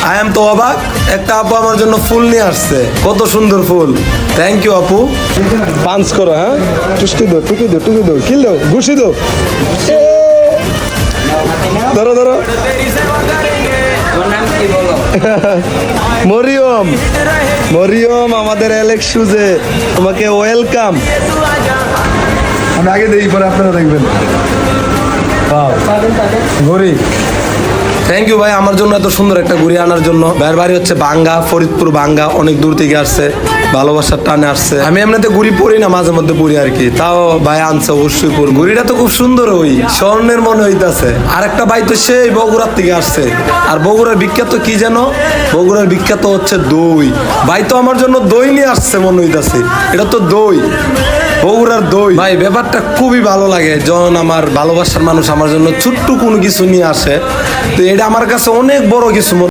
I am তো অবাক, একটা আপু আমার জন্য ফুল নিয়ে আসছে, কত সুন্দর ফুল। থ্যাংক ইউ আপু। পাঞ্চ করো, হ্যাঁ, টুস্টি দো, টুকি দো, টুকি দো, কিল দো, ঘুষি দো। ধরো ধরো। মরিয়ম, মরিয়ম আমাদের অ্যালেক্স শুজে, তোমাকে ওয়েলকাম। আমি আগে দেখি, পরে আপনারা দেখবেন। ঘড়ি, থ্যাংক ইউ ভাই আমার জন্য এত সুন্দর একটা ঘুড়ি আনার জন্য। ভাইয়ের বাড়ি হচ্ছে বাঙ্গা, ফরিদপুর বাঙ্গা, অনেক দূর থেকে আসছে, ভালোবাসার টানে আসছে। আমি এমনিতে ঘুড়ি পরি না, মাঝে মধ্যে পরি আর কি, তাও ভাই আনছে অবশ্যই পর। ঘুড়িটা তো খুব সুন্দর, ওই স্বর্ণের মনে হইতাছে। আর একটা ভাই তো সেই বগুড়ার থেকে আসছে, আর বগুড়ার বিখ্যাত কি যেন, বগুড়ার বিখ্যাত হচ্ছে দই। ভাই তো আমার জন্য দই নিয়ে আসছে মনে হইতাছে, এটা তো দই, বগুড়ার দই। ভাই ব্যাপারটা খুবই ভালো লাগে যখন আমার ভালোবাসার মানুষ আমার জন্য ছোট্ট কোনো কিছু নিয়ে আসে, তো এটা আমার কাছে অনেক বড় কিছু।